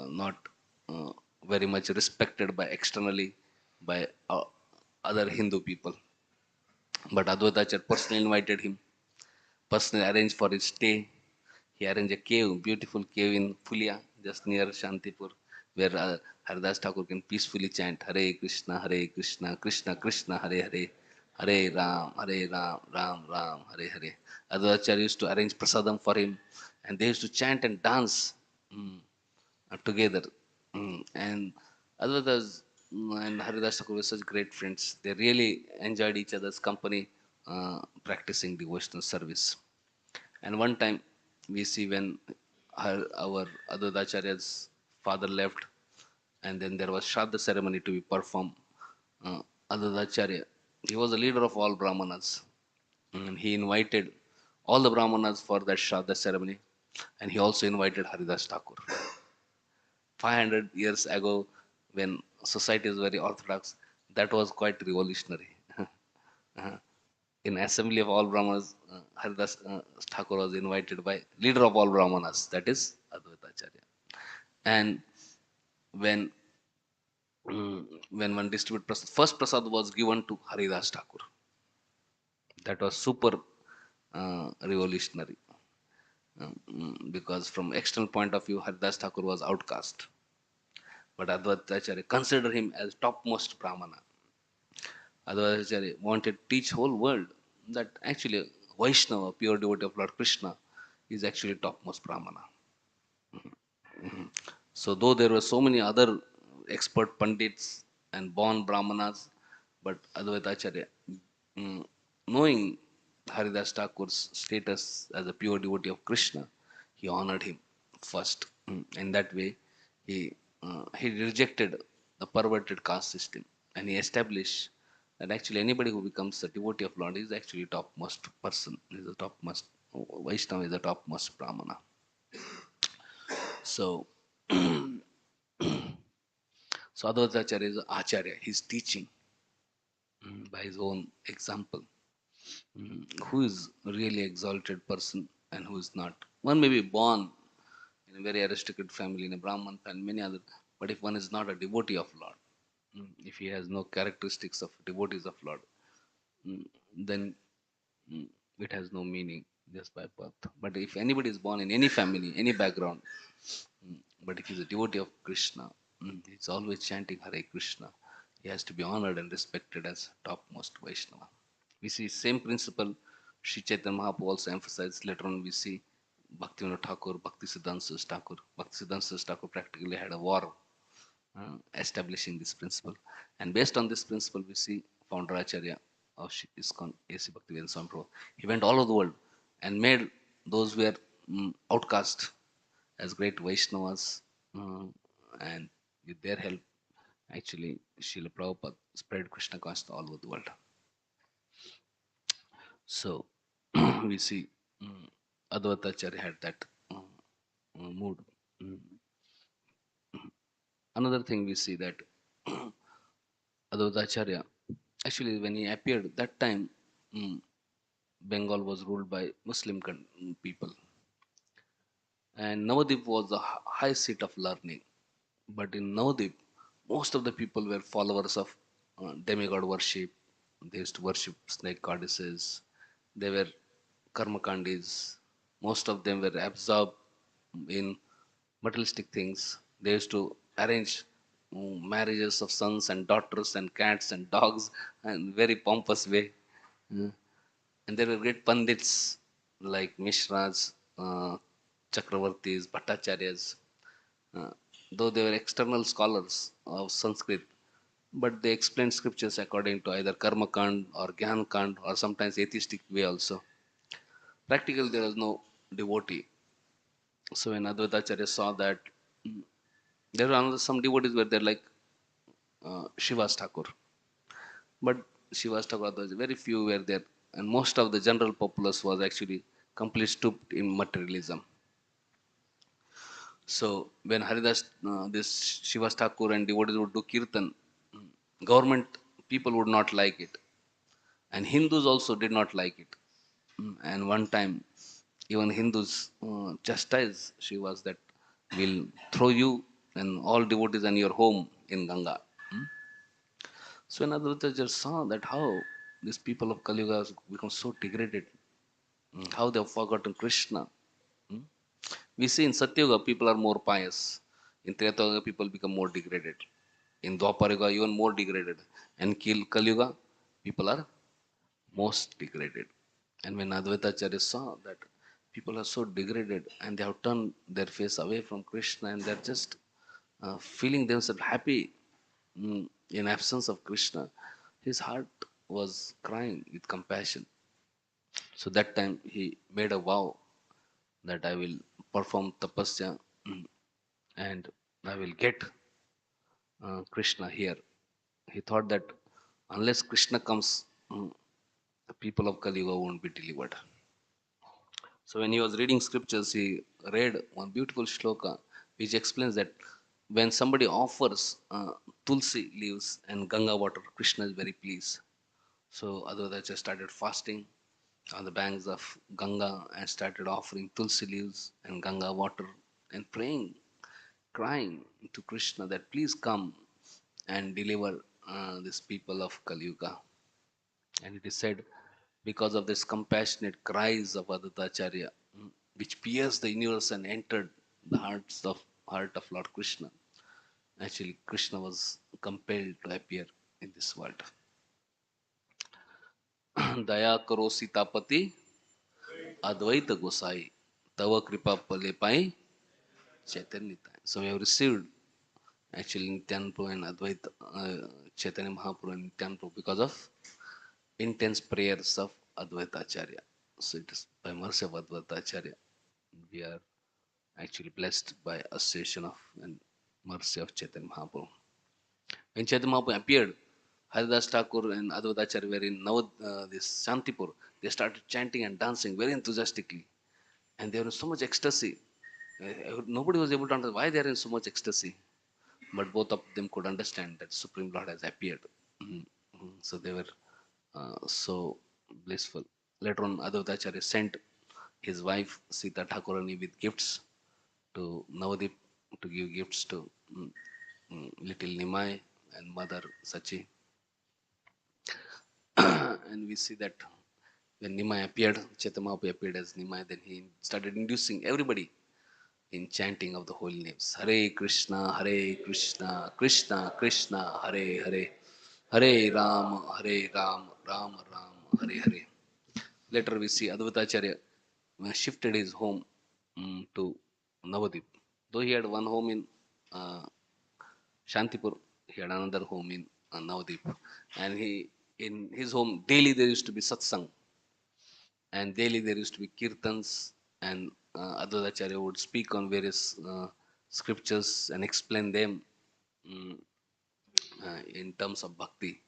not uh, very much respected by externally by other Hindu people. But Advaita Acharya personally invited him, personally arranged for his stay. He arranged a cave, beautiful cave in Fulia, just near Shantipur, where Haridas Thakur can peacefully chant Hare Krishna, Krishna Krishna, Hare Hare, Hare Ram, Ram Ram, Hare Hare. Advaita used to arrange prasadam for him, and they used to chant and dance together. And Advaitas and Haridas Thakur were such great friends. They really enjoyed each other's company, practicing devotional service. And one time we see when our Advaitacharya's father left, and then there was Shraddha ceremony to be performed. Uh, Advaitacharya, he was the leader of all Brahmanas, and he invited all the Brahmanas for that Shraddha ceremony, and he also invited Haridas Thakur. 500 years ago, when society is very orthodox, that was quite revolutionary. Uh, in assembly of all Brahmanas, Haridas Thakur was invited by leader of all Brahmanas, that is Advaita Acharya. And when when one distributed prasad, first prasad was given to Haridas Thakur. That was super revolutionary, because from external point of view, Haridas Thakur was outcast, but Advaita Acharya considered him as topmost Brahmana. Advaita wanted to teach whole world that actually Vaishnava, pure devotee of Lord Krishna, is actually topmost Brahmana. So though there were so many other expert pandits and born Brahmanas, but Advaita Acharya, knowing Haridas Thakur's status as a pure devotee of Krishna, he honored him first. In that way, he rejected the perverted caste system, and he established that actually anybody who becomes a devotee of Lord is actually topmost person, is the topmost Vaishnava, is the topmost Brahmana. So, so Advaita Acharya is Acharya. He's teaching by his own example. Who is really exalted person and who is not. One may be born in a very aristocratic family, in a Brahman and many other, but if one is not a devotee of Lord, if he has no characteristics of devotees of Lord, then it has no meaning just by birth. But if anybody is born in any family, any background, but if he's a devotee of Krishna, he's always chanting Hare Krishna, he has to be honored and respected as topmost Vaishnava. We see same principle Sri Chaitanya Mahaprabhu also emphasized. Later on we see Bhaktivinoda Thakur, Bhakti Siddhanta Thakur. Bhakti Siddhanta Thakur practically had a war establishing this principle. And based on this principle, we see founder Acharya of ISKCON, A.C. Bhaktivedanta Swami Prabhu. He went all over the world and made those who were outcast as great Vaishnavas, and with their help, actually, Srila Prabhupada spread Krishna consciousness all over the world. So, we see Advaita Acharya had that mood. Another thing we see that Advaita Acharya, actually, when he appeared, that time Bengal was ruled by Muslim people, and Navadip was the high seat of learning. But in Navadip, most of the people were followers of demigod worship. They used to worship snake goddesses. They were karmakandis. Most of them were absorbed in materialistic things. They used to arrange marriages of sons and daughters and cats and dogs in very pompous way. Mm. And there were great pandits like Mishras, Chakravartis, Bhattacharyas, uh, though they were external scholars of Sanskrit, but they explained scriptures according to either Karma Kand or Gyan Kand or sometimes atheistic way also. Practically, there was no devotee. So when Advaita Acharya saw that, there were another, some devotees were there like Shivas Thakur, but Shivas Thakur, very few were there, and most of the general populace was actually completely stooped in materialism. So when Haridas, this Shivas Thakur and devotees would do kirtan, government people would not like it, and Hindus also did not like it. And one time, even Hindus chastised Shivas that will throw you and all devotees and your home in Ganga. Hmm? So when Advaita just saw that how these people of Kali Yuga have become so degraded, how they have forgotten Krishna. Hmm? We see in Satyuga people are more pious. In Treta Yuga people become more degraded. In Dwapara Yuga even more degraded. And Kali Yuga people are most degraded. And when Advaita Acharya saw that people are so degraded and they have turned their face away from Krishna and they're just feeling themselves happy in absence of Krishna, his heart was crying with compassion. So that time he made a vow that I will perform tapasya and I will get Krishna here. He thought that unless Krishna comes, the people of Kali Yuga won't be delivered. So when he was reading scriptures, he read one beautiful shloka which explains that when somebody offers tulsi leaves and Ganga water, Krishna is very pleased. So Advaita just started fasting on the banks of Ganga and started offering tulsi leaves and Ganga water and praying, crying to Krishna that please come and deliver these people of Kali Yuga. And it is said, because of this compassionate cries of Advaita Acharya, which pierced the universe and entered the heart of Lord Krishna, actually Krishna was compelled to appear in this world. Daya karo Sitapati Advaita Gosai Tava Kripa Pale Pai Chaitanya. So we have received actually Nityan Prabhu and Advaita Chaitanya Mahaprabhu and Nityan Prabhu because of intense prayers of Advaita Acharya. So it is by mercy of Advaita Acharya we are actually blessed by association of and mercy of Chaitanya Mahaprabhu. When Chaitanya Mahaprabhu appeared, Haridas Thakur and Advaita Acharya were in this Shantipur. They started chanting and dancing very enthusiastically, and they were in so much ecstasy. Nobody was able to understand why they are in so much ecstasy, but both of them could understand that Supreme Lord has appeared. So they were so blissful. Later on, Advaita Acharya sent his wife Sita Thakurani with gifts to Navadip to give gifts to little Nimai and mother Sachi. And we see that when Nimai appeared, Chaitamapu appeared as Nimai, then he started inducing everybody in chanting of the holy names. Hare Krishna, Krishna Krishna, Hare Hare, Hare Ram, Ram Ram, Hare Hare. Later we see Advaita Acharya shifted his home to Navadip. Though he had one home in Shantipur, he had another home in Navadip. And in his home, daily there used to be satsang. And daily there used to be kirtans. And Advaita Acharya would speak on various scriptures and explain them mm, in terms of bhakti.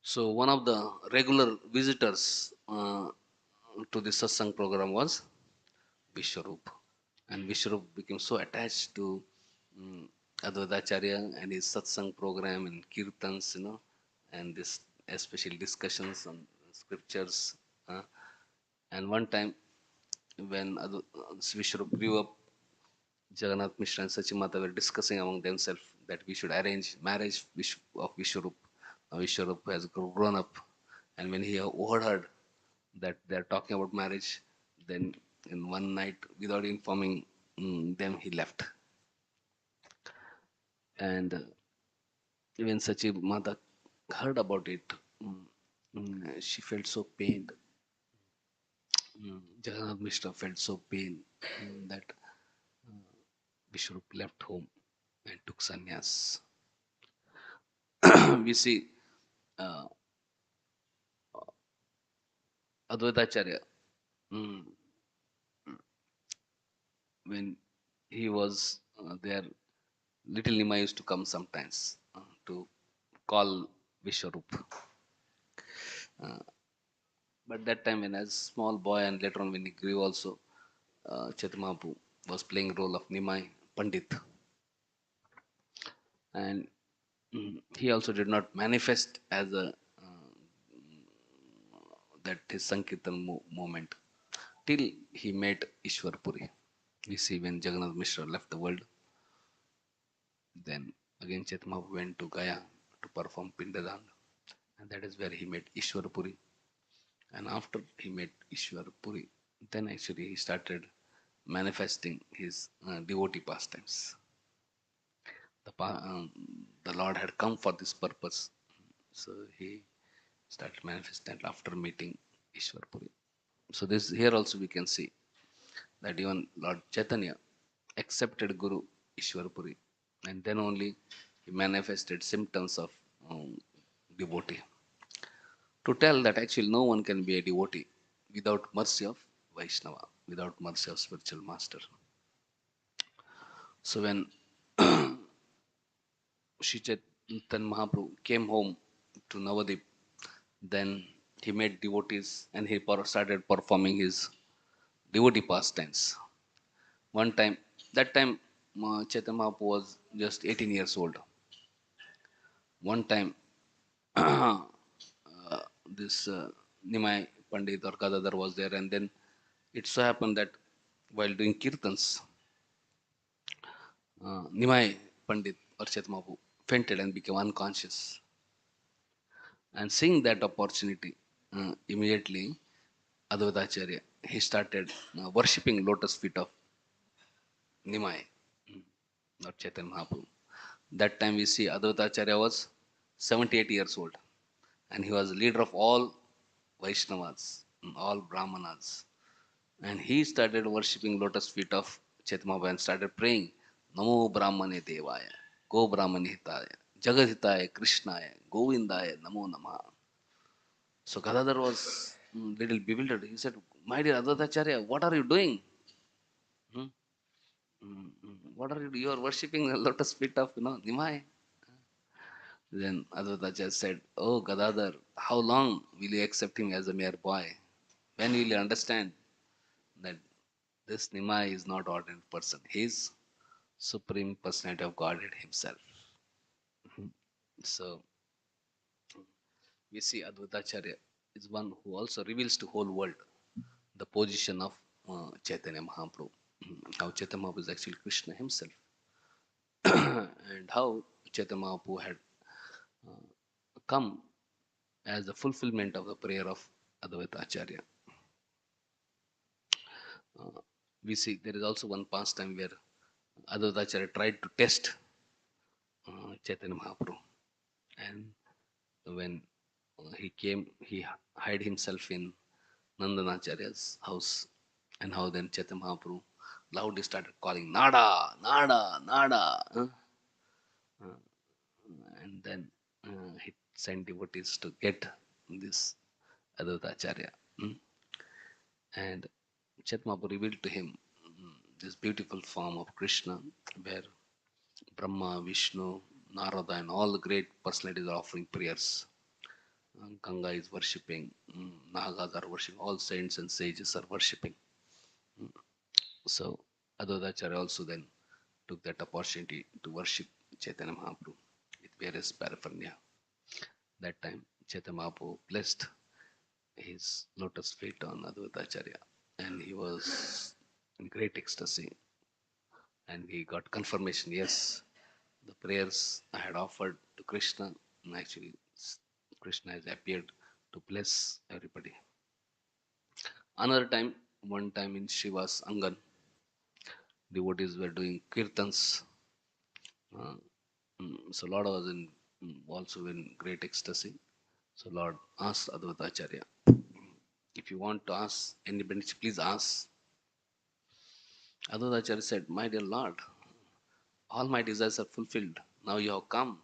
So one of the regular visitors to the satsang program was Vishwarup. And Vishwarup became so attached to um, Advaita Acharya and his satsang program and kirtans, and this especially discussions on scriptures. Uh, and one time when Vishwarup grew up, Jagannath Mishra and Sachimata were discussing among themselves that we should arrange marriage of Vishwarup. Now Vishwarup has grown up, and when he overheard that they are talking about marriage, then in one night, without informing them, he left. And when Sachi Mata heard about it, she felt so pained. Jagannath Mishra felt so pain that Vishwarup left home and took sannyas. We see uh, Advaita Acharya mm, when he was there, little Nima used to come sometimes to call Vishwarup. But that time, when as small boy and later on when he grew also, Chaitamapu was playing role of Nimai Pandit. And he also did not manifest as a that his Sankirtan moment till he met Ishwarpuri. We see when Jagannath Mishra left the world, Then again Chaitanya Mahaprabhu went to Gaya to perform Pindadan, and that is where he met Ishwarpuri. And after he met Ishwarpuri, then actually he started manifesting his devotee pastimes. The Lord had come for this purpose, so he started manifesting after meeting Ishwarpuri. So this here also we can see that even Lord Chaitanya accepted Guru Ishwarpuri, and then only he manifested symptoms of devotee. To tell that actually no one can be a devotee without mercy of Vaishnava, without mercy of spiritual master. So when Sri Chaitanya Mahaprabhu came home to Navadip, then he met devotees and he started performing his devotee pastimes. One time, that time Chaitanya Mahaprabhu was just 18 years old. One time, this Nimai Pandit or Gadadhar was there, and then it so happened that while doing kirtans, Nimai Pandit or Chaitanya Mahaprabhu fainted and became unconscious. And seeing that opportunity, immediately Advaita Acharya, he started worshipping lotus feet of Nimai, not Chaitanya Mahaprabhu. That time we see Advaita Acharya was 78 years old and he was leader of all Vaishnavas, all Brahmanas. And he started worshipping lotus feet of Chaitanya Mahaprabhu and started praying, Namo Brahmane Devaya, Go Brahmane Hitaya, Jagat Hitaya, Krishnaya, Govindaya, Namo Namah. So Gadadhar was little bewildered. He said, My dear Advaita Acharya, what are you doing? Hmm? What are you doing? You are worshipping the lotus feet of Nimai. Then Advaita said, Oh Gadadhar, how long will you accept him as a mere boy? When will you understand that this Nimai is not ordinary person? He is Supreme Personality of Godhead himself. So we see Advaita is one who also reveals to whole world the position of Chaitanya Mahaprabhu. How Chaitanya Mahaprabhu is actually Krishna himself. And how Chaitanya Mahaprabhu had come as the fulfillment of the prayer of Advaita Acharya. We see there is also one pastime where Advaita Acharya tried to test Chaitanya Mahaprabhu. And when he came, he hid himself in Nandanacharya's house. And how then Chaitanya Mahaprabhu loudly started calling, Nada, Nada, Nada. And then he sent devotees to get this Advaita Acharya. And Chaitanya Mahaprabhu revealed to him this beautiful form of Krishna where Brahma, Vishnu, Narada, and all the great personalities are offering prayers. Ganga is worshipping, Nagas are worshipping, all saints and sages are worshipping. So Advaita also then took that opportunity to worship Chaitanya Mahaprabhu with various paraphernalia. That time Chaitanya Mahaprabhu blessed his lotus feet on Advaita and he was in great ecstasy and he got confirmation, yes, the prayers I had offered to Krishna, and actually Krishna has appeared to bless everybody. Another time, one time in Shiva's Angan, devotees were doing kirtans. Uh, so Lord was in also in great ecstasy. So Lord asked Advaita Acharya, if you want to ask anybody, please ask. Advaita Acharya said, My dear Lord, all my desires are fulfilled. Now you have come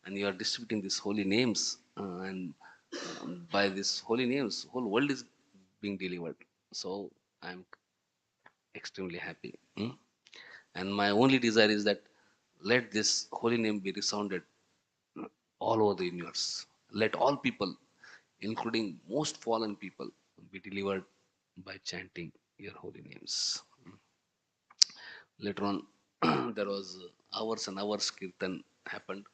and you are distributing these holy names, and by these holy names, whole world is being delivered. So I am extremely happy. And my only desire is that let this holy name be resounded all over the universe. Let all people, including most fallen people, be delivered by chanting your holy names. Later on, there was hours and hours kirtan happened.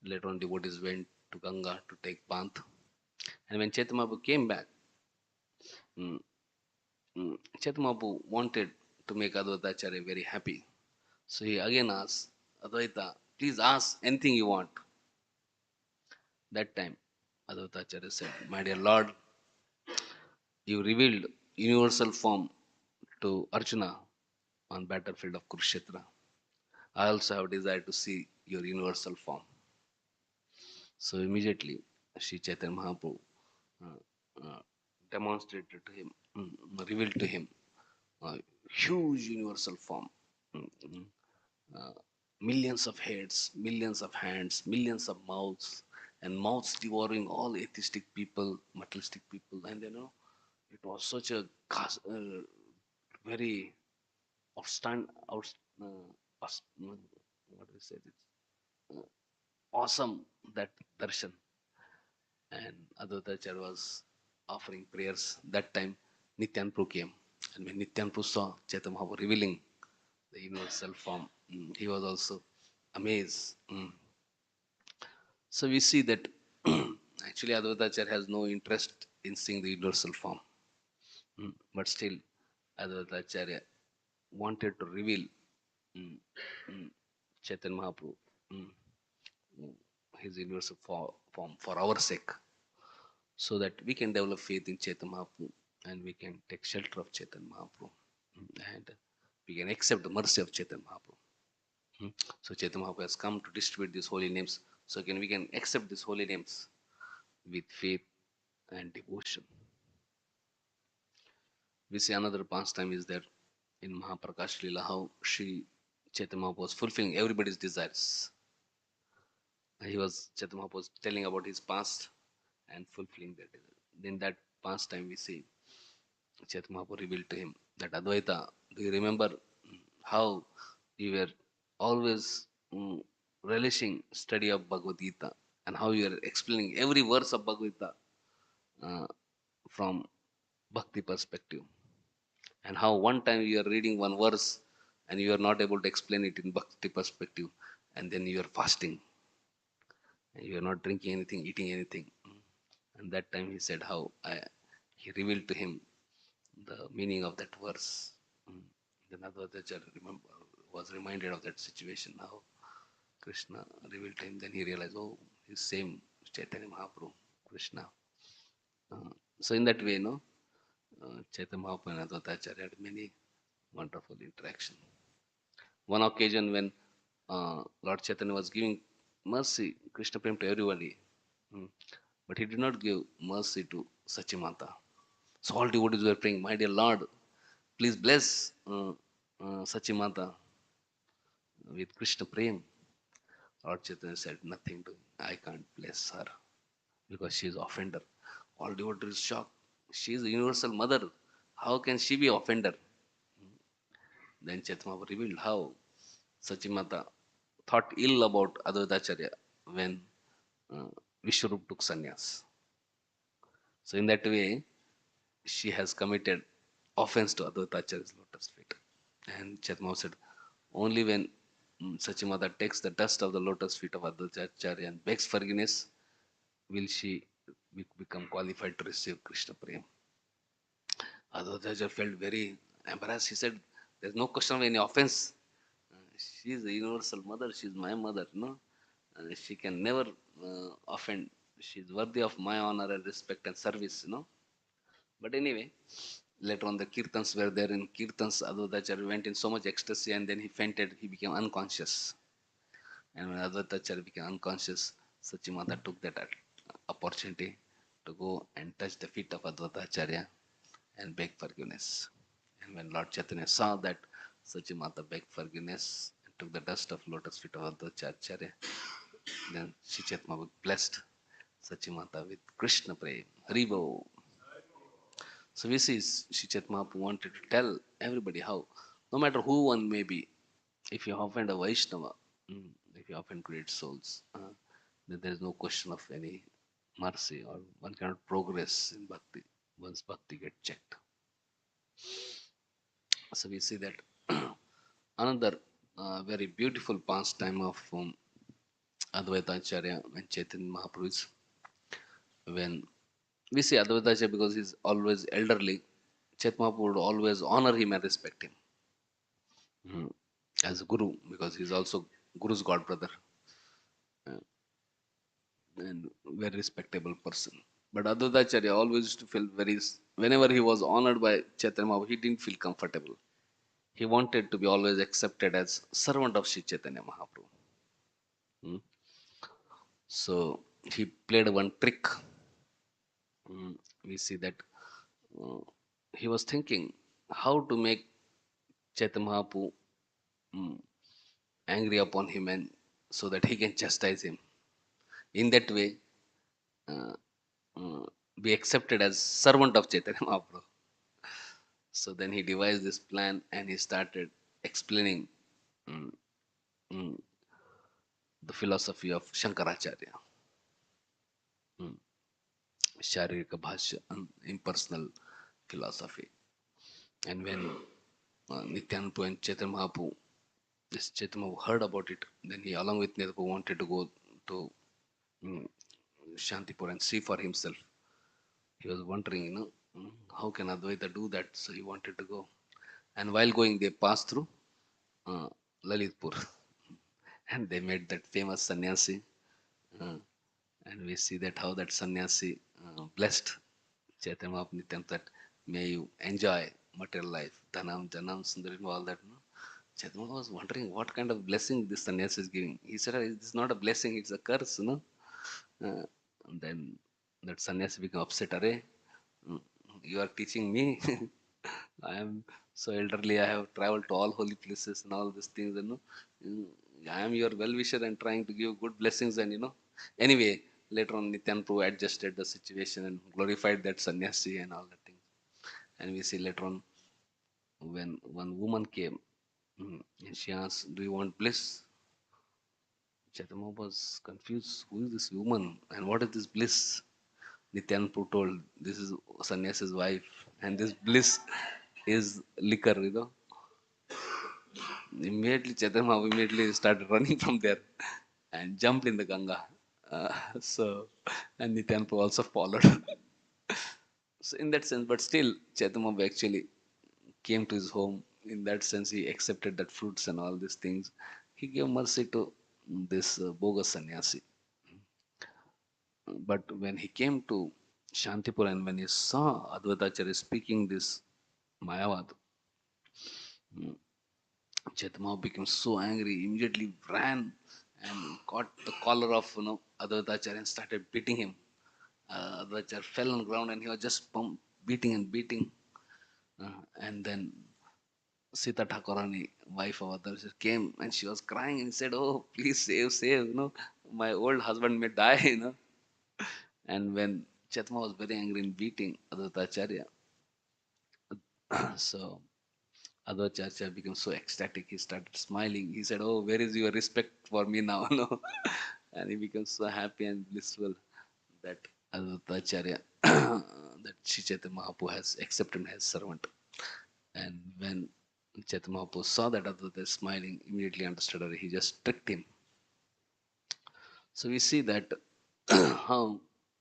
Later on, devotees went to Ganga to take bath. And when Chaitanya Mahaprabhu came back, mm, Chaitanya Mahaprabhu wanted to make Advaita Acharya very happy. So he again asked, Advaita, please ask anything you want. That time, Advaita Acharya said, my dear Lord, you revealed universal form to Arjuna on battlefield of Kurukshetra. I also have desire to see your universal form. So immediately, Sri Chaitanya Mahaprabhu uh, demonstrated to him, revealed to him a huge universal form. Mm, mm, uh, Millions of heads, millions of hands, millions of mouths, and mouths devouring all atheistic people, materialistic people. And it was such a very uh, what do we say? It's awesome that darshan. And Advaita was offering prayers. That time, Nityanpru came. And when Nityanpru saw Chaitanya Mahaprabhu revealing the universal form, he was also amazed. So we see that actually Advaita has no interest in seeing the universal form. But still, Advaita wanted to reveal mm, mm, Chaitanya Mahaprabhu, mm, mm, his universal form for our sake, so that we can develop faith in Chaitanya Mahaprabhu and we can take shelter of Chaitanya Mahaprabhu, and we can accept the mercy of Chaitanya Mahaprabhu. So Chaitanya Mahaprabhu has come to distribute these holy names, so we can accept these holy names with faith and devotion. We see another pastime is there in Mahaprakash Leela, how Sri Chaitanya Mahaprabhu was fulfilling everybody's desires. Chaitanya Mahaprabhu was telling about his past and fulfilling that desire. In that pastime, we see Chaitanya Mahaprabhu revealed to him that Advaita, do you remember how you were always relishing study of Bhagavad Gita and how you are explaining every verse of Bhagavad Gita uh, from bhakti perspective, and how one time you are reading one verse and you are not able to explain it in bhakti perspective, and then you are fasting and you are not drinking anything, eating anything. And that time he said how he revealed to him the meaning of that verse. Then Advaita was reminded of that situation, how Krishna revealed to him. Then he realized, oh, he's same Chaitanya Mahaprabhu, Krishna. So in that way, Chaitanya Mahaprabhu and Advaita had many wonderful interaction. One occasion when Lord Chaitanya was giving mercy, Krishna Prem to everybody, but he did not give mercy to Sachimata. So all devotees were praying, my dear Lord, please bless Sachimata with Krishna Prem. Lord Chaitanya said, nothing to, I can't bless her because she is offender. All devotees shocked. She is the universal mother. How can she be offender? Then Chaitanya revealed how Sachimata thought ill about Advaita Acharya when uh, Vishwarup took sannyas. So in that way, she has committed offense to Advaita Acharya's lotus feet. And Chaitanya said, only when Sachimata takes the dust of the lotus feet of Advaita Acharya and begs forgiveness, will she become qualified to receive Krishna Prem. Advaita felt very embarrassed. He said, there's no question of any offense. She is the universal mother. She is my mother. No, she can never offend. She is worthy of my honor and respect and service. But anyway, later on the kirtans were there. In kirtans, Advaita went in so much ecstasy and then he fainted. He became unconscious. And when Advaita became unconscious, Sachimata took that opportunity to go and touch the feet of Advaita and beg forgiveness. And when Lord Chaitanya saw that Sachimata begged forgiveness and took the dust of lotus feet of Advaita, then Sri Chaitanya blessed Sachimata with Krishna Prem. Haribo. So we see Sri Chaitanya wanted to tell everybody how, no matter who one may be, if you offend a Vaishnava, if you offend great souls, then there is no question of any mercy or one cannot progress in bhakti once bhakti gets checked. So we see that another very beautiful pastime of Advaita Acharya and Chaitanya Mahaprabhu is when we see Advaita Acharya because he's always elderly, Chaitanya Mahaprabhu would always honor him and respect him as a guru because he's also Guru's god brother, and very respectable person. But Advaitacharya always used to feel whenever he was honored by Chaitanya Mahaprabhu, he didn't feel comfortable. He wanted to be always accepted as servant of Sri Chaitanya Mahaprabhu. Hmm. So he played one trick. We see that uh, he was thinking how to make Chaitanya Mahaprabhu mm, angry upon him and so that he can chastise him. In that way, uh, uh, be accepted as servant of Chaitanya Mahaprabhu. So then he devised this plan and he started explaining mm, mm, the philosophy of Shankaracharya, mm, Sharika Bhashya, impersonal philosophy. And when Nityananda and Chaitanya Mahaprabhu, this Chaitanya Mahaprabhu heard about it, then he, along with Nityananda, wanted to go to mm, Shantipur and see for himself. He was wondering, how can Advaita do that? So he wanted to go. And while going, they passed through uh, Lalitpur and they met that famous sannyasi. Uh, and we see that how that sannyasi blessed Chaitanya Mahaprabhu Nityananda that may you enjoy material life, Dhanam, Janam, Sundarim, all that. Chaitanya Mahaprabhu was wondering what kind of blessing this sannyasi is giving. He said, it's not a blessing, it's a curse. And then that sannyasi became upset. Arey, mm, you are teaching me. I am so elderly. I have traveled to all holy places and all these things. Mm, I am your well-wisher and trying to give good blessings. And anyway, later on, Nityan Prabhu adjusted the situation and glorified that sannyasi and all that thing. And we see later on when one woman came and she asked, "Do you want bliss?" Chaitanya was confused. Who is this woman and what is this bliss? Nityanpu told, "This is sannyasi's wife, and this bliss is liquor." Immediately, Chaitanya Mahaprabhu immediately started running from there and jumped in the Ganga. And Nityanpu also followed. So, in that sense, but still, Chaitanya Mahaprabhu actually came to his home. In that sense, he accepted that fruits and all these things. He gave mercy to this bogus sannyasi. But when he came to Shantipur and when he saw Advaitacharya speaking this Mayavad, Chaitanya became so angry, immediately ran and caught the collar of Advaitacharya and started beating him. Advaitacharya fell on the ground and he was just beating and beating. And then Sita Thakurani, wife of Advaitacharya, came and she was crying and said, "Oh, please save, save, my old husband may die." And when Chaitanya was very angry in beating Advaitacharya, so Advaitacharya became so ecstatic. He started smiling. He said, "Oh, where is your respect for me now?" No, and he became so happy and blissful that Advaitacharya, that Sri Chaitanya Mahaprabhu has accepted him as servant. And when Chaitanya Mahaprabhu saw that Advaita is smiling, immediately understood that he just tricked him. So we see that how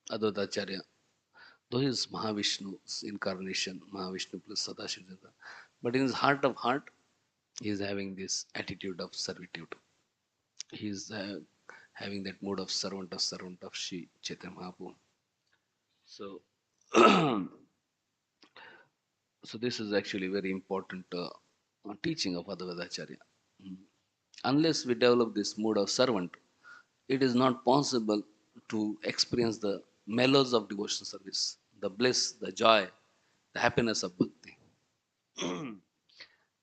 Advaitacharya, though he is Mahavishnu's incarnation, Mahavishnu plus Sadashiva, but in his heart of heart, he is having this attitude of servitude. He is having that mode of servant of Sri Chaitanya Mahaprabhu. So, so this is actually very important teaching of Advaita Acharya. Mm. Unless we develop this mode of servant, it is not possible to experience the mellows of devotional service, the bliss, the joy, the happiness of bhakti.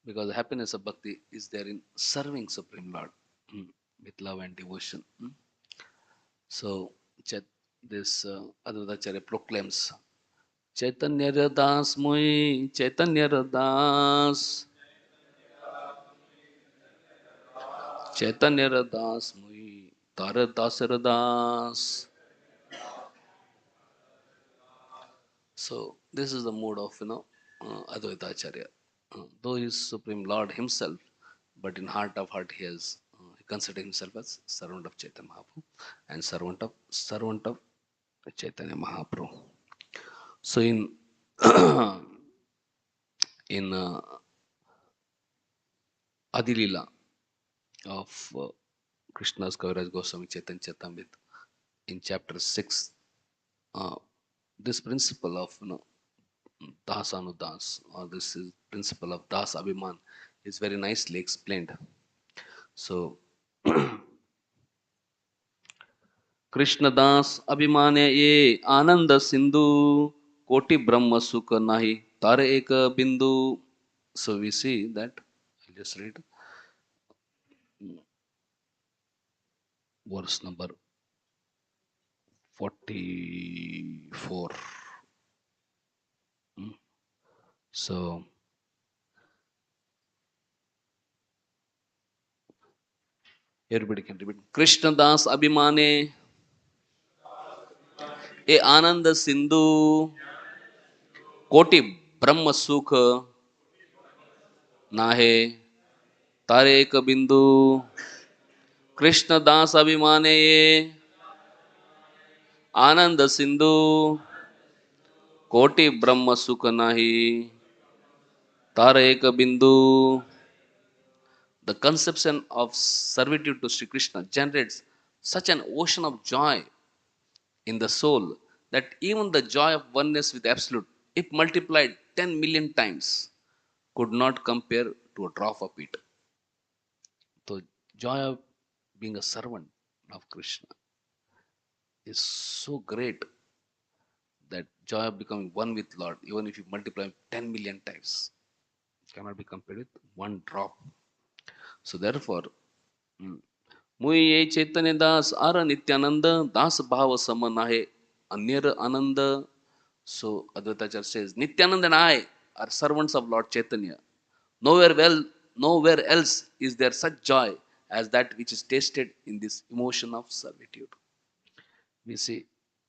Because the happiness of bhakti is there in serving Supreme Lord with love and devotion. So this Advaita proclaims Chaitanya Das Mui, Chaitanya Das, Chaitanya Das Mui, Tara Dasara Das. So this is the mood of Advaita Acharya. Though he is Supreme Lord himself, but in heart of heart he considers himself as servant of Chaitanya Mahaprabhu and servant of Chaitanya Mahaprabhu. So in Adilila of Krishna's Kaviraj Goswami Chaitanya Charitamrita in chapter 6, this principle of das anudas, or this is principle of das abhiman, is very nicely explained. So Krishna das abhimane ye ananda sindhu koti brahma sukha nahi tare eka bindu. So we see that, I'll just read verse number 44. So everybody can repeat. Krishna das abhimane ye ananda sindhu koti brahma sukha nahe tare eka bindu. Krishna das abhimane ye आनंद सिंधु कोटि ब्रह्म सुख नाही तार एक बिंदु. The conception of servitude to Sri Krishna generates such an ocean of joy in the soul that even the joy of oneness with Absolute, if multiplied 10 million times, could not compare to a drop of it. The joy of being a servant of Krishna is so great that joy of becoming one with Lord, even if you multiply 10 million times, cannot be compared with one drop. So therefore, मुई ये Chaitanya Das are Nityanand दास भाव सम नाहे अन्यर आनंद. So Advaita says Nityananda and I are servants of Lord Chaitanya. Nowhere else is there such joy as that which is tasted in this emotion of servitude. We see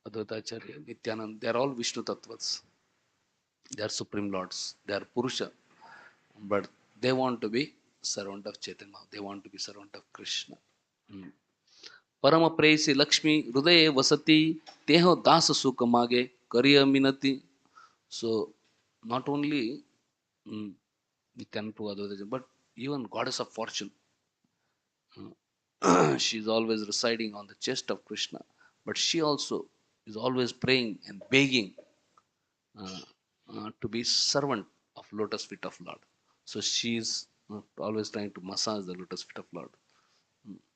Advaita Acharya, Nityananda, they are all Vishnu Tattvas. They are Supreme Lords. They are Purusha. But they want to be servant of Chaitanya. They want to be servant of Krishna. परम प्रेयसी लक्ष्मी हृदय वसती Teh दास सुख मागे करिय मिनति. So not only Nityananda Prabhu, but even goddess of fortune, she is always residing on the chest of Krishna, but she also is always praying and begging uh, to be servant of lotus feet of Lord. So she is always trying to massage the lotus feet of Lord.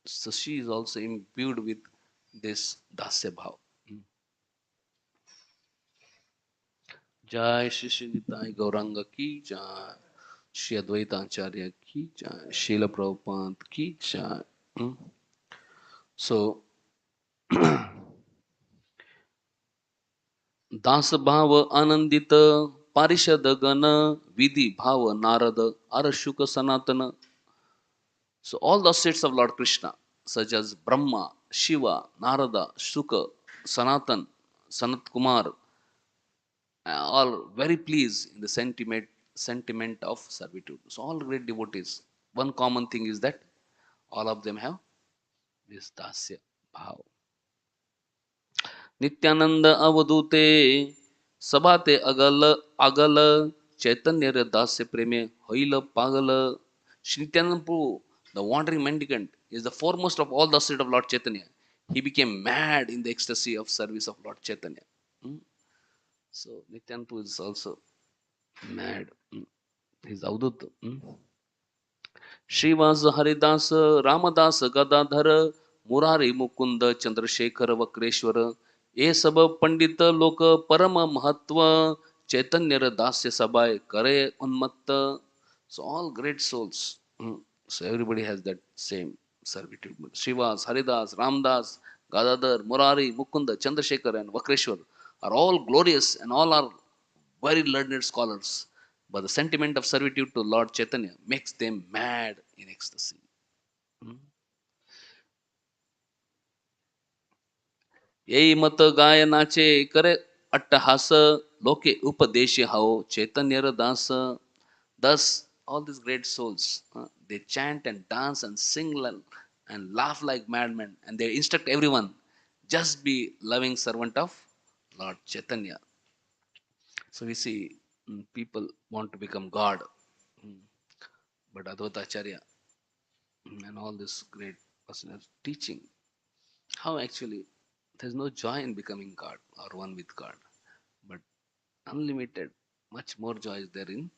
So she is also imbued with this dasya bhav. Jai Shri Shri Nitai Gauranga ki jai. Shri Advaita Acharya ki jai. Srila Prabhupada ki jai. So दास भाव आनंदित पारिषद गण विधि भाव Narad अरशुक sanatana. So all the assets of Lord Krishna, such as Brahma, Shiva, Narada, Shuka, Sanatan, Sanat Kumar, all very pleased in the sentiment of servitude. So all great devotees, one common thing is that all of them have this dasya bhav. Nityanand अवधूते सभाते अगल अगल चैतन्य रे दास्य प्रेमे होइल पागल. Shri Nityananda Prabhu, the wandering mendicant, is the foremost of all the associates of Lord Chaitanya. He became mad in the ecstasy of service of Lord Chaitanya. So Nityananda Prabhu is also mad. He is Avadut. Shrivas Haridas Ramdas Gadadhar Murari Mukund Chandrashekhar Vakreshwar ये सब पंडित लोक परम महत्व चैतन्य दास्य सभाय करे उन्मत्त. So all great souls, so everybody has that same servitude. Srivas, Haridas, Ramdas, Gadadhar, Murari, Mukunda, Chandrasekhar and Vakreshwar are all glorious and all are very learned scholars. But the sentiment of servitude to Lord Chaitanya makes them mad in ecstasy. यही मत गायनाचे करे अट्टहास लोके उपदेश हाओ Chaitanya Das. Thus, all these great souls, they chant and dance and sing and laugh like madmen, and they instruct everyone, just be loving servant of Lord Chaitanya. So we see people want to become God, but Advaita Acharya and all this great person is teaching how actually there's no joy in becoming God or one with God, but unlimited, much more joy is there in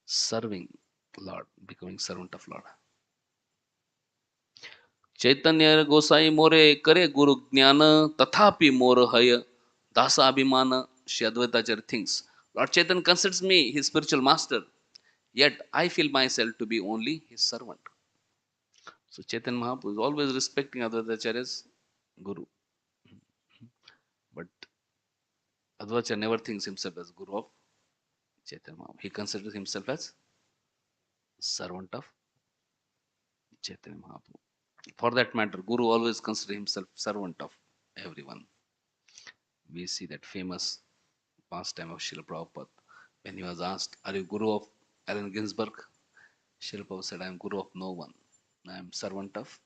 serving Lord, becoming servant of Lord. चैतन्य गोसाई मोरे करे गुरु ज्ञान तथापि मोर हय दासाभिमान. Shri Advaita thinks, Lord Chaitanya considers me his spiritual master, yet I feel myself to be only his servant. So Chaitanya Mahaprabhu is always respecting Advaitacharya's guru, but Advaita never thinks himself as guru of Chaitanya Mahaprabhu. He considers himself as servant of Chaitanya Mahaprabhu. For that matter, guru always considers himself servant of everyone. We see that famous pastime of Srila Prabhupada. When he was asked, are you guru of Allen Ginsberg? Srila Prabhupada said, I am guru of no one. I am servant of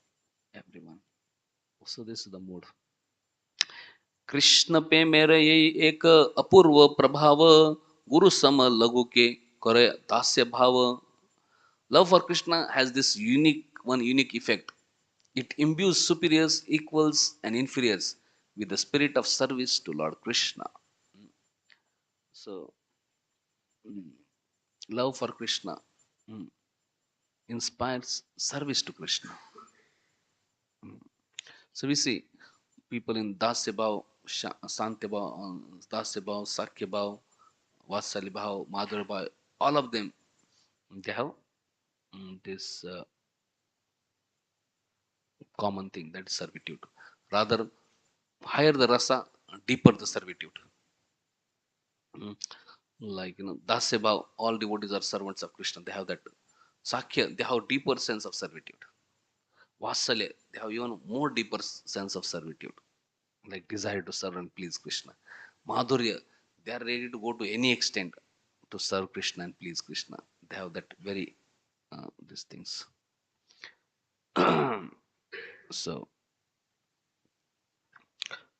everyone. So this is the mood. Krishna पे मेरे ये एक अपूर्व प्रभाव गुरु सम लघु के करे दास्य भाव. Love for Krishna has this unique effect. It imbues superiors, equals, and inferiors with the spirit of service to Lord Krishna. So, love for Krishna inspires service to Krishna. So we see people in Dasya Bhav, Santya Bhav, Dasya Bhav, Sakya Bhav, Vatsalya Bhav, Madhurya Bhav, all of them, they have this common thing, that is servitude. Rather, higher the rasa, deeper the servitude. Like, Dasya Bhav, all devotees are servants of Krishna. They have that. Sakya, they have deeper sense of servitude. Vatsalya, they have even more deeper sense of servitude, like desire to serve and please Krishna. Madhurya, they are ready to go to any extent to serve Krishna and please Krishna. They have that very these things. so,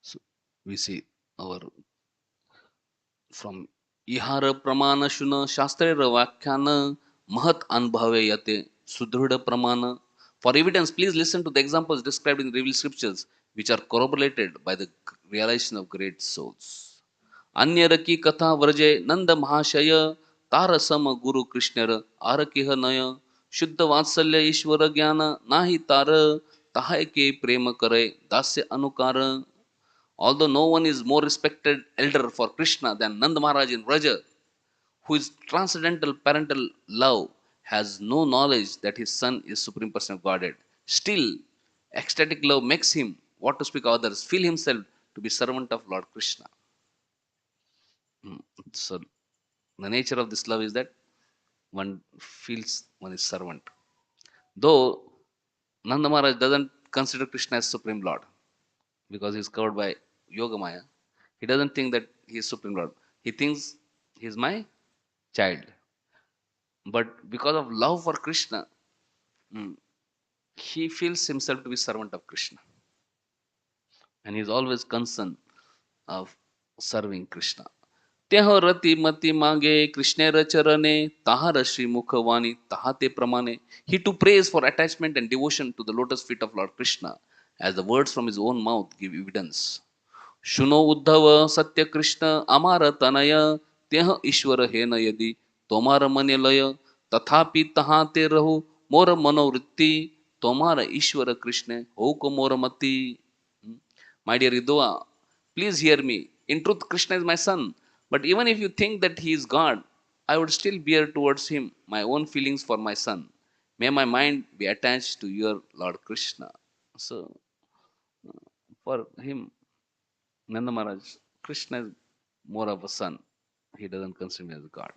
so we see our from ihara pramana shuna shastra vakyana mahat anbhave yate sudhrida pramana. For evidence, please listen to the examples described in the revealed scriptures, which are corroborated by the realization of great souls. अन्यर की कथा व्रजे नंद महाशय तार सम गुरु कृष्णर are किह नय शुद्ध वात्सल्य ईश्वर ज्ञान नाही तार ताहे के प्रेम करे दास्य अनुकार. Although no one is more respected elder for Krishna than Nand Maharaj in Vraja, who is transcendental parental love has no knowledge that his son is Supreme Person of Godhead. Still, ecstatic love makes him, what to speak of others, feel himself to be servant of Lord Krishna. So the nature of this love is that one feels one is servant. Though Nanda Maharaj doesn't consider Krishna as Supreme Lord because he is covered by Yoga Maya. He doesn't think that he is Supreme Lord. He thinks he is my child. But because of love for Krishna, he feels himself to be servant of Krishna. And he is always concerned of serving Krishna. तेह रति मति मांगे कृष्णेर चरणे ताहार श्री मुखवाणी ताहाते प्रमाणे. He too prays for attachment and devotion to the lotus feet of Lord Krishna, as the words from his own mouth give evidence. शुनो Uddhav सत्य कृष्ण अमार तनय Teh ईश्वर हे न यदि तोमार मन लय तथापि तहाँ ते रहो मोर मनोवृत्ति तोमार ईश्वर कृष्ण हो को मोर मति. My dear Idua, please hear me. In truth, Krishna is my son. But even if you think that he is God, I would still bear towards him my own feelings for my son. May my mind be attached to your Lord Krishna. So, for him, Nanda Maharaj, Krishna is more of a son. He doesn't consider me as a God.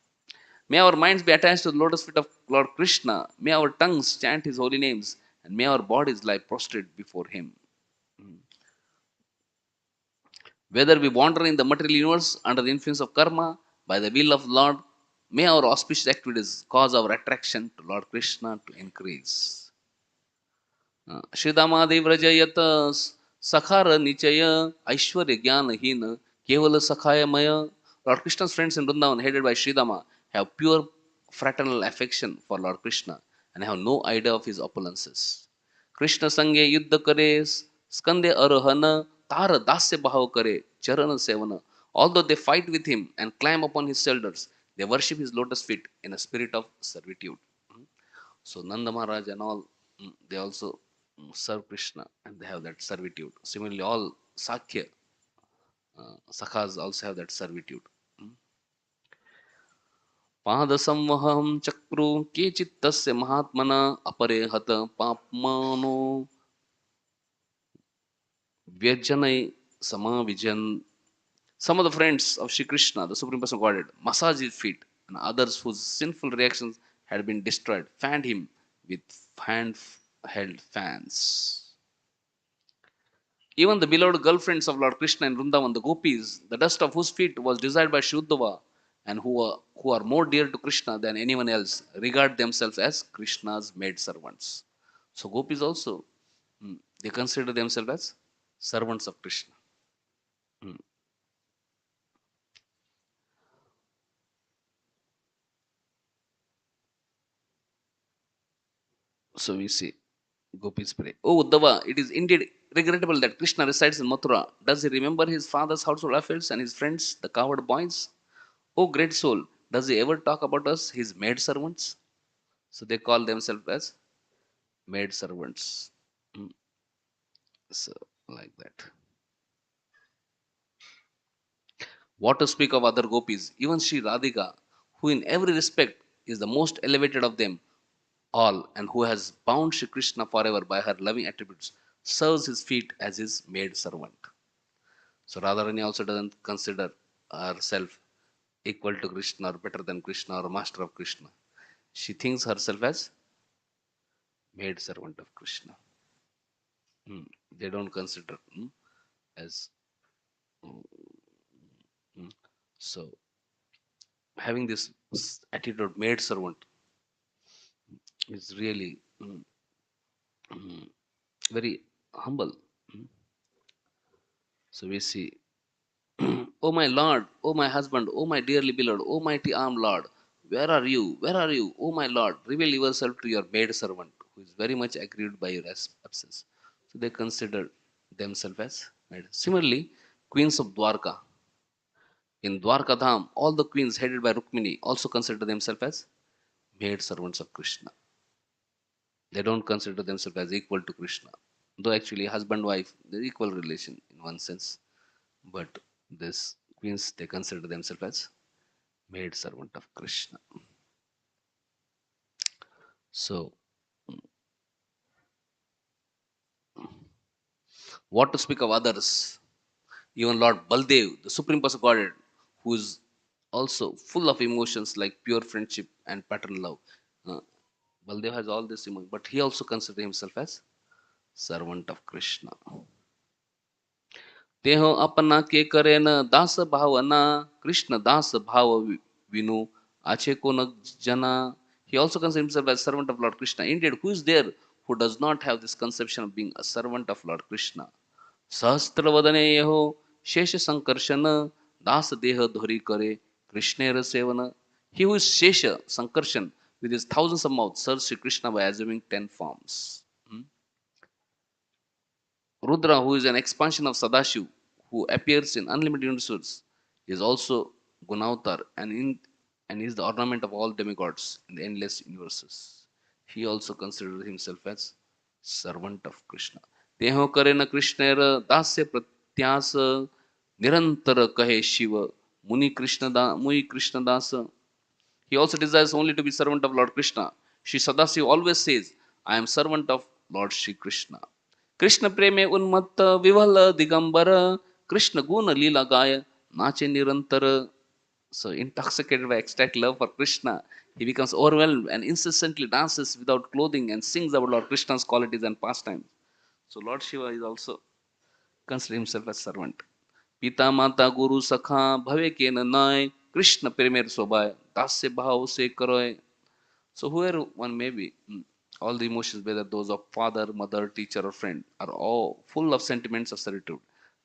May our minds be attached to the lotus feet of Lord Krishna. May our tongues chant his holy names. And may our bodies lie prostrate before him. Whether we wander in the material universe under the influence of karma, by the will of the Lord, may our auspicious activities cause our attraction to Lord Krishna to increase. Shridamadi Vrajayata Sakhara Nichaya Aishwarya Jnanahina Kevala Sakhaya Maya. Lord Krishna's friends in Vrindavan, headed by Sridama, have pure fraternal affection for Lord Krishna and have no idea of his opulences. Krishna संगे युद्ध करे, स्कंदे अरोहन, तार दास्य भाव करे, चरण seven. Although they fight with him and climb upon his shoulders, they worship his lotus feet in a spirit of servitude. So Nanda Maharaj and all, they also serve Krishna and they have that servitude. Similarly, all Sakya Sakhas also have that servitude. पाद संवहम चक्रु के चित्तस्य महात्मना अपरे हत पापमानो व्यजनय समाविजन. Some of the friends of Shri Krishna, the Supreme Person of Godhead, massaged his feet, and others whose sinful reactions had been destroyed fanned him with hand-held fans. Even the beloved girlfriends of Lord Krishna in Vrindavan, the gopis, the dust of whose feet was desired by Shuddhava, and who are more dear to Krishna than anyone else, regard themselves as Krishna's maid servants. So gopis also, they consider themselves as servants of Krishna. So we see gopis pray, "Oh Uddhava, it is indeed regrettable that Krishna resides in Mathura. Does he remember his father's household affairs and his friends, the cowherd boys? Oh great soul, does he ever talk about us, his maid servants?" So they call themselves as maid servants. Mm, So like that. What to speak of other gopis? Even Sri Radhika, who in every respect is the most elevated of them all, and who has bound Sri Krishna forever by her loving attributes, serves his feet as his maid servant. So Radharani also doesn't consider herself equal to Krishna or better than Krishna or master of Krishna. She thinks herself as maid servant of Krishna. They don't consider as mm. So having this attitude maid servant is really very humble. Mm. So we see, "Oh my Lord, oh my husband, oh my dearly beloved, oh mighty armed Lord, where are you? Where are you? Oh my Lord, reveal yourself to your maid servant, who is very much aggrieved by your absence." So they consider themselves as maid. Similarly, queens of Dwarka. In Dwarka Dham, all the queens headed by Rukmini also consider themselves as maid servants of Krishna. They don't consider themselves as equal to Krishna. Though actually husband wife, they're equal relation in one sense. But this queens, they consider themselves as maid servant of Krishna. So what to speak of others? Even Lord Baldev, the Supreme Person of Godhead, who is also full of emotions like pure friendship and paternal love. Uh, Baldev has all this emotion, but he also considers himself as servant of Krishna. तेहो अपना के करे न दास भावना, Krishna das bhava vinu ache ko न jana. He also considers himself as servant of Lord Krishna. Indeed, who is there who does not have this conception of being a servant of Lord Krishna? सहस्त्रवदने यहो शेष संकर्षण दास देह धोरी करे Krishna sevana. He who is Shesha Sankarshan with his thousands of mouths serves Sri Krishna by assuming 10 forms. Rudra, who is an expansion of Sadashiv, who appears in unlimited universes, is also Gunavatar and is the ornament of all demigods in the endless universes. He also considers himself as servant of Krishna. Teho kare na Krishna dasya pratyasa nirantara kahe Shiva Muni Krishna dasa. He also desires only to be servant of Lord Krishna. Shri Sadasiv always says, "I am servant of Lord Shri Krishna." Krishna preme unmatta vivala digambara Krishna guna lila gaya nache nirantara. So intoxicated by ecstatic love for Krishna, he becomes overwhelmed and incessantly dances without clothing and sings about Lord Krishna's qualities and pastimes. So Lord Shiva is also consider himself as servant. Pita Mata Guru Sakha Bhave Kena Nai Krishna Premier Sobhaya Dasya Bhav Se Karoy. So whoever one may be, all the emotions, whether those of father, mother, teacher, or friend, are all full of sentiments of servitude.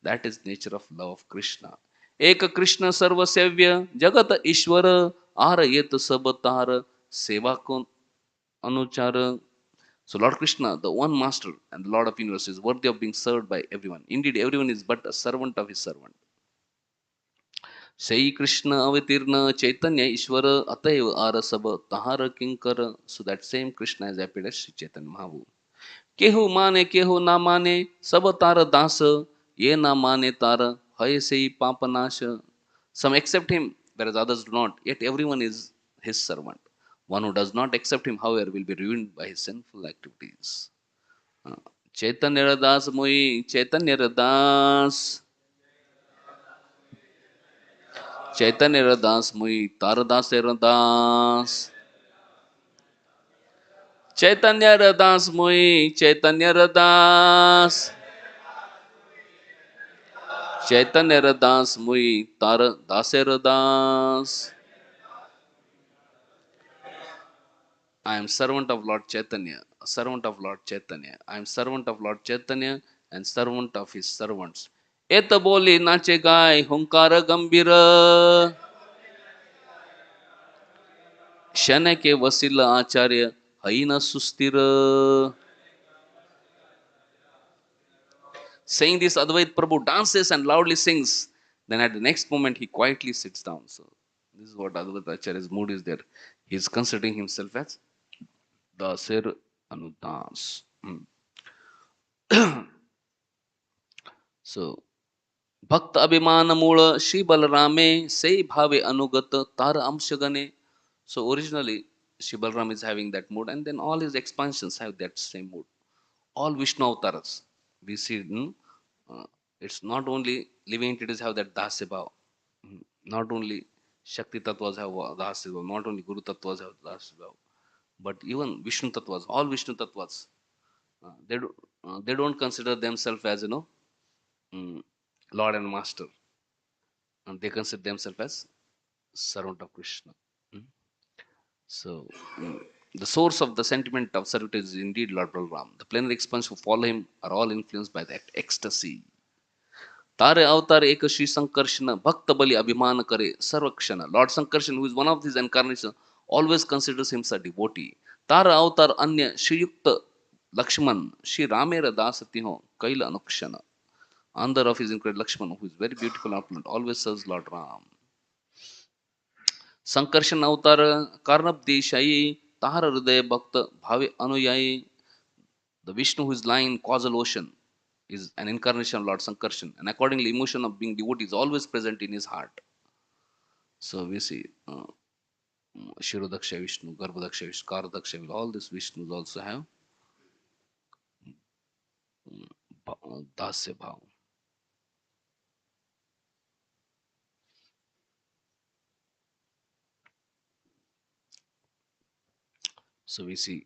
That is nature of love of Krishna. Eka Krishna Sarva Sevya Jagata Ishvara Ara Yet Sabatar Seva Anuchara. So Lord Krishna, the one master and the Lord of universe, is worthy of being served by everyone. Indeed, everyone is but a servant of his servant. Shai Krishna avatirna Chaitanya Ishvara Ataiva Arasaba Tahara Kinkara. So that same Krishna has appeared as Sri Chaitanya Mahaprabhu. Kehu mane, kehu na mane, sab tara dasa, ye na mane tara, hay sei papanasha. Some accept him, whereas others do not. Yet everyone is his servant. One who does not accept him, however, will be ruined by his sinful activities. Chaitanya Das Moi, Chaitanya Das, Chaitanya Das Moi, Tara Das Das. Chaitanya Das Moi, Chaitanya Das. Chaitanya Das Mui Tara Dasera Das. I am servant of Lord Chaitanya, a servant of Lord Chaitanya. I am servant of Lord Chaitanya and servant of his servants. Eta boli nache gai hunkara gambira. Shana ke vasila acharya haina sustira. Saying this, Advaita Prabhu dances and loudly sings. Then at the next moment, he quietly sits down. So this is what Advaita Acharya's mood is there. He is considering himself as Dasir Anudas. So Bhakta Abhimana Mula Shri Balarame Say Bhave Anugata Tara Amshagane. So originally Shri Balaram is having that mood, and then all his expansions have that same mood. All Vishnu avatars we see, uh, it's not only living entities have that Dasya Bhav, not only Shakti Tattvas have Dasya Bhav, not only Guru Tattvas have Dasya Bhav, but even Vishnu Tattvas, all Vishnu Tattvas, they don't consider themselves as, mm, Lord and Master, and they consider themselves as servant of Krishna. Mm. So, the source of the sentiment of servitude is indeed Lord Balaram. The plenary expanse who follow him are all influenced by that ecstasy. Tare avatar ek Shri Sankarshana Bhakta Bali Abhimana Kare Sarvakshana. Lord Sankarshan, who is one of these incarnations, always considers himself a devotee. Tara avatar anya Shri Yukta Lakshman Shri Ramera Dasati ho Kaila Anukshana. Under of his incredible Lakshman, who is very beautiful and opulent, always serves Lord Ram. Sankarshan avatar Karnab Deshayi Tahara Hridaya Bhakta Bhave Anuyayi. The Vishnu who is lying in causal ocean is an incarnation of Lord Sankarshan, and accordingly, emotion of being devotee is always present in his heart. So we see Shirodaksha Vishnu, Garbhodaksha Vishnu, Karadaksha Vishnu, all these Vishnus also have Dasya Bhav. So we see,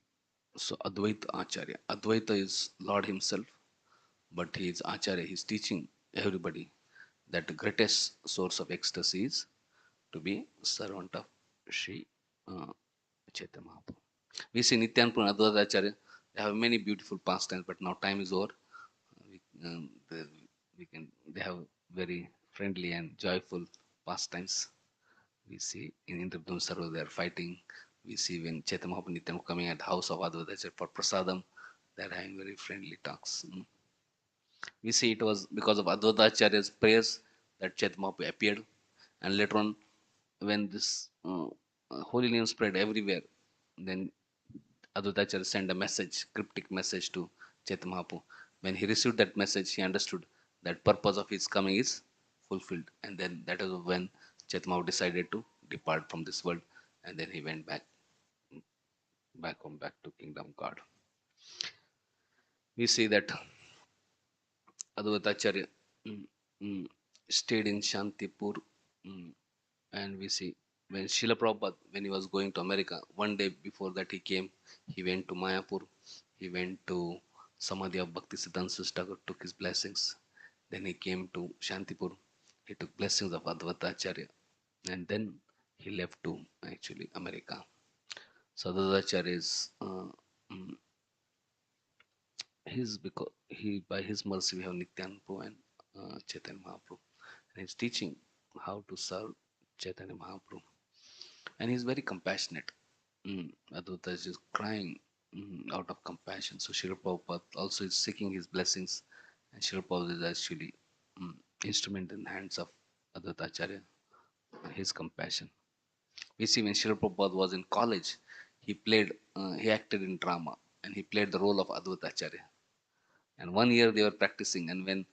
so Advaita Acharya. Advaita is Lord himself, but he is Acharya. He is teaching everybody that the greatest source of ecstasy is to be servant of Sri Chaitanya Mahaprabhu. We see Nityanpur and Advaita Acharya. They have many beautiful pastimes, but now time is over. We, we can. They have very friendly and joyful pastimes. We see in Indrabdham Sarva they are fighting. We see when Chaitanya Mahaprabhu Nityanpur coming at the house of Advaita Acharya for prasadam, they are having very friendly talks. We see it was because of Advaita Acharya's prayers that Chaitanya Mahaprabhu appeared, and later on, when this holy name spread everywhere, then Advaita sent a message, cryptic message to Chaitanya Mahaprabhu. When he received that message, he understood that purpose of his coming is fulfilled, and then that is when Chaitanya Mahaprabhu decided to depart from this world, and then he went back home, back to Kingdom God. We see that Advaita mm, mm, stayed in Shantipur, mm, and we see when Srila Prabhupada, when he was going to America, one day before that he went to Mayapur, he went to Samadhi of Bhakti Siddhanta Thakur, took his blessings. Then he came to Shantipur, he took blessings of Advaita Acharya, and then he left to actually America. So Advaita Acharya is mm, his because he by his mercy we have Nityan Prabhu and Chaitanya Mahaprabhu, and he's teaching how to serve Chaitanya Mahaprabhu, and he's very compassionate. Advaita is just crying out of compassion. So Srila Prabhupada also is seeking his blessings, and Srila Prabhupada is actually instrument in the hands of Advaita Acharya, his compassion. We see when Srila Prabhupada was in college, he acted in drama, and he played the role of Advaita Acharya. And 1 year they were practicing, and when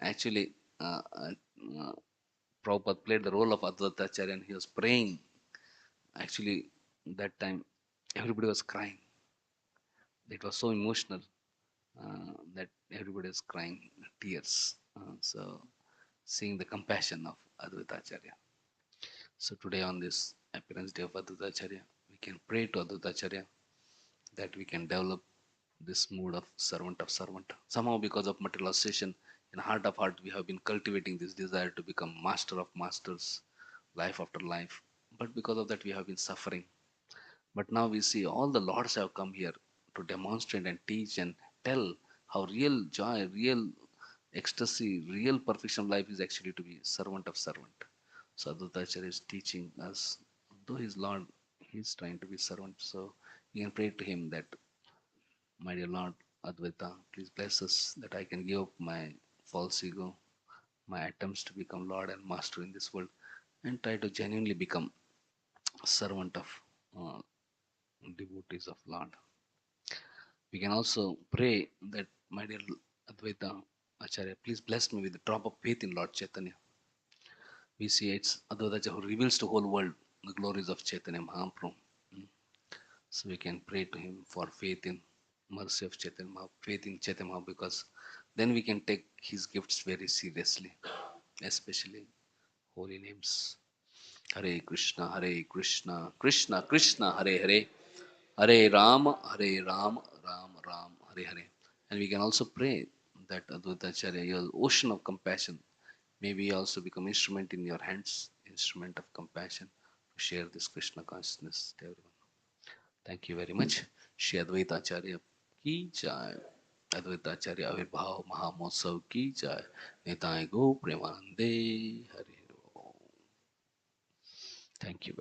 actually uh, Prabhupada played the role of Advaita Acharya and he was praying, actually that time everybody was crying. It was so emotional that everybody was crying tears. So seeing the compassion of Advaita Acharya. So today on this appearance day of Advaita Acharya, we can pray to Advaita Acharya that we can develop this mood of servant. Somehow because of materialization, in heart of heart, we have been cultivating this desire to become master of masters, life after life. But because of that, we have been suffering. But now we see all the lords have come here to demonstrate and teach and tell how real joy, real ecstasy, real perfection of life is actually to be servant of servant. So Advaita Acharya is teaching us, though he's Lord, he's trying to be servant. So you can pray to him that, my dear Lord Advaita, please bless us that I can give up my false ego, my attempts to become Lord and Master in this world, and try to genuinely become a servant of uh, devotees of Lord. We can also pray that, my dear Advaita Acharya, please bless me with a drop of faith in Lord Chaitanya. We see it's Advaita Acharya who reveals to the whole world the glories of Chaitanya Mahaprabhu. So we can pray to him for faith in mercy of Chaitanya Mahaprabhu, faith in Chaitanya Mahaprabhu, because then we can take his gifts very seriously, especially holy names. Hare Krishna, Krishna Krishna, Hare Hare, Hare Rama, Ram Ram, Hare Hare. And we can also pray that Advaita Acharya, your ocean of compassion, may we also become instrument in your hands, instrument of compassion to share this Krishna consciousness to everyone. Thank you very much. Shri Advaita Acharya ki jai. Advaita Acharya Avirbhav Mahamotsav ki jai. Nitai Go Premanande Hari. Thank you.